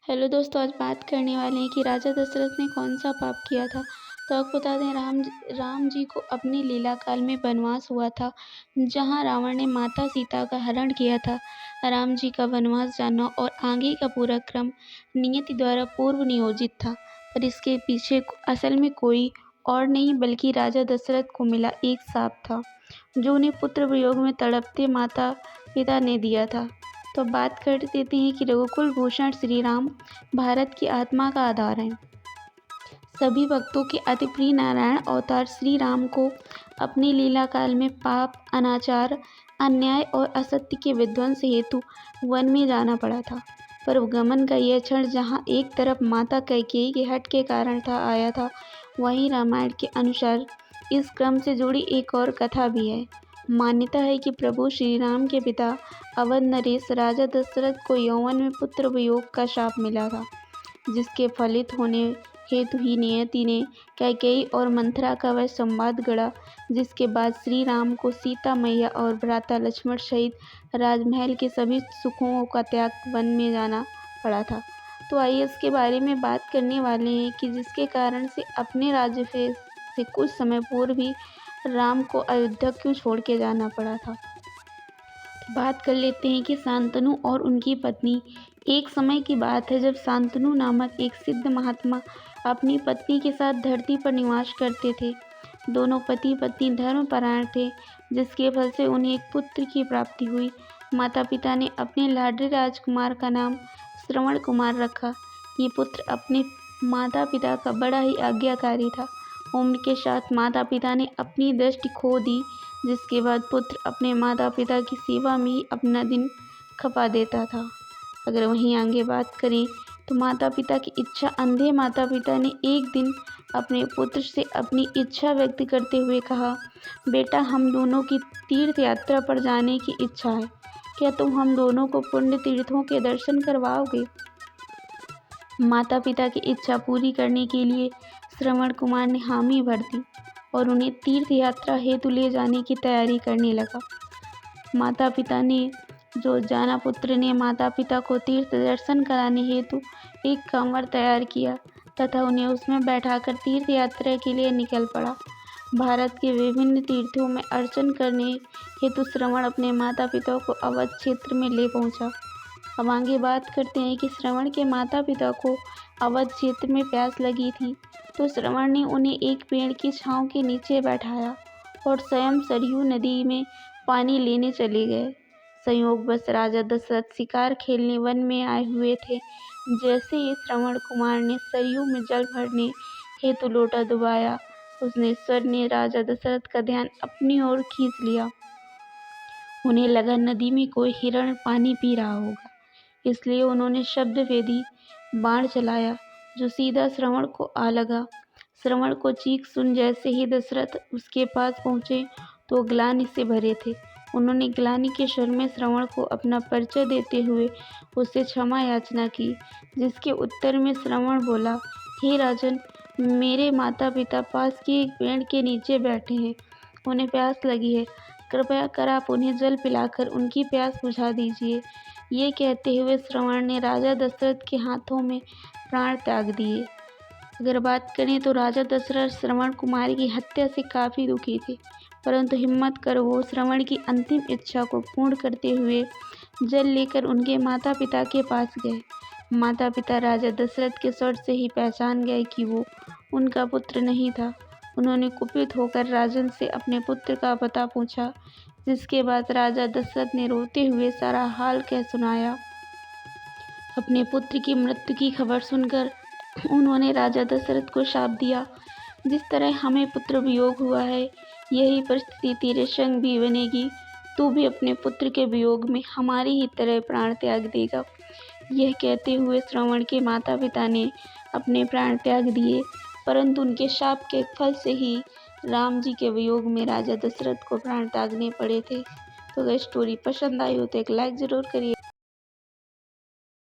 Hello दोस्तों, आज बात करने वाले हैं कि राजा दशरथ ने कौन सा पाप किया था। तो आपको बता दें, राम जी को अपने लीला काल में वनवास हुआ था, जहां रावण ने माता सीता का हरण किया था। राम जी का वनवास जाना और आगे का पूरा क्रम नियति द्वारा पूर्व नियोजित था, पर इसके पीछे असल में कोई और नहीं बल्कि राजा दशरथ को मिला एक शाप था, जो उन्हें पुत्र वियोग में तड़पते माता पिता ने दिया था। तो अब बात कर देते हैं कि रघुकुल भूषण श्री राम भारत की आत्मा का आधार हैं। सभी भक्तों के अति प्रिय नारायण अवतार श्री राम को अपने लीला काल में पाप, अनाचार, अन्याय और असत्य के विध्वंस हेतु वन में जाना पड़ा था। पर गमन का यह क्षण जहाँ एक तरफ माता कैकेयी के हठ के कारण आया था, वहीं रामायण के अनुसार इस क्रम से जुड़ी एक और कथा भी है। मान्यता है कि प्रभु श्री राम के पिता अवध नरेश राजा दशरथ को यौवन में पुत्र वियोग का शाप मिला था, जिसके फलित होने हेतु ही नियति ने कैकेयी और मंथरा का वह संवाद गढ़ा, जिसके बाद श्री राम को सीता मैया और भ्राता लक्ष्मण सहित राजमहल के सभी सुखों का त्याग वन में जाना पड़ा था। तो आइए इसके बारे में बात करने वाले हैं कि जिसके कारण से अपने राज्य से कुछ समय पूर्व ही राम को अयोध्या क्यों छोड़ के जाना पड़ा था। बात कर लेते हैं कि शांतनु और उनकी पत्नी। एक समय की बात है जब शांतनु नामक एक सिद्ध महात्मा अपनी पत्नी के साथ धरती पर निवास करते थे। दोनों पति पत्नी धर्मपरायण थे, जिसके फल से उन्हें एक पुत्र की प्राप्ति हुई। माता पिता ने अपने लाडले राजकुमार का नाम श्रवण कुमार रखा। ये पुत्र अपने माता पिता का बड़ा ही आज्ञाकारी था। उम्र के साथ माता पिता ने अपनी दृष्टि खो दी, जिसके बाद पुत्र अपने माता पिता की सेवा में ही अपना दिन खपा देता था। अगर वहीं आगे बात करें तो माता पिता की इच्छा अंधे माता पिता ने एक दिन अपने पुत्र से अपनी इच्छा व्यक्त करते हुए कहा, बेटा, हम दोनों की तीर्थ यात्रा पर जाने की इच्छा है, क्या तुम हम दोनों को पुण्य तीर्थों के दर्शन करवाओगे। माता पिता की इच्छा पूरी करने के लिए श्रवण कुमार ने हामी भर दी और उन्हें तीर्थ यात्रा हेतु ले जाने की तैयारी करने लगा। माता पिता ने जो जाना पुत्र ने माता पिता को तीर्थ दर्शन कराने हेतु एक कांवड़ तैयार किया तथा उन्हें उसमें बैठाकर तीर्थ यात्रा के लिए निकल पड़ा। भारत के विभिन्न तीर्थों में अर्चन करने हेतु श्रवण अपने माता पिता को अवध क्षेत्र में ले पहुंचा। अब आगे बात करते हैं कि श्रवण के माता पिता को अवध क्षेत्र में प्यास लगी थी, तो श्रवण ने उन्हें एक पेड़ की छांव के नीचे बैठाया और स्वयं सरयू नदी में पानी लेने चले गए। संयोगवश राजा दशरथ शिकार खेलने वन में आए हुए थे। जैसे ही श्रवण कुमार ने सरयू में जल भरने हेतु लोटा डुबाया, उसने स्वर ने राजा दशरथ का ध्यान अपनी ओर खींच लिया। उन्हें लगा नदी में कोई हिरण पानी पी रहा होगा, इसलिए उन्होंने शब्दभेदी बाण चलाया, जो सीधा श्रवण को आ लगा। श्रवण को चीख सुन जैसे ही दशरथ उसके पास पहुँचे तो ग्लानि से भरे थे। उन्होंने ग्लानि के स्वर में श्रवण को अपना परिचय देते हुए उससे क्षमा याचना की, जिसके उत्तर में श्रवण बोला, हे राजन, मेरे माता पिता पास के एक पेड़ के नीचे बैठे हैं, उन्हें प्यास लगी है, कृपया कर आप उन्हें जल पिलाकर उनकी प्यास बुझा दीजिए। ये कहते हुए श्रवण ने राजा दशरथ के हाथों में प्राण त्याग दिए। अगर बात करें तो राजा दशरथ श्रवण कुमार की हत्या से काफ़ी दुखी थे, परंतु हिम्मत कर वो श्रवण की अंतिम इच्छा को पूर्ण करते हुए जल लेकर उनके माता पिता के पास गए। माता पिता राजा दशरथ के स्वर से ही पहचान गए कि वो उनका पुत्र नहीं था। उन्होंने कुपित होकर राजन से अपने पुत्र का पता पूछा, जिसके बाद राजा दशरथ ने रोते हुए सारा हाल कह सुनाया। अपने पुत्र की मृत्यु की खबर सुनकर उन्होंने राजा दशरथ को शाप दिया, जिस तरह हमें पुत्र वियोग हुआ है, यही परिस्थिति तेरे संग भी बनेगी। तू भी अपने पुत्र के वियोग में हमारी ही तरह प्राण त्याग देगा। यह कहते हुए श्रवण के माता पिता ने अपने प्राण त्याग दिए, परंतु उनके शाप के फल से ही राम जी के वियोग में राजा दशरथ को प्राण त्यागने पड़े थे। तो अगर स्टोरी पसंद आई हो तो एक लाइक ज़रूर करिए।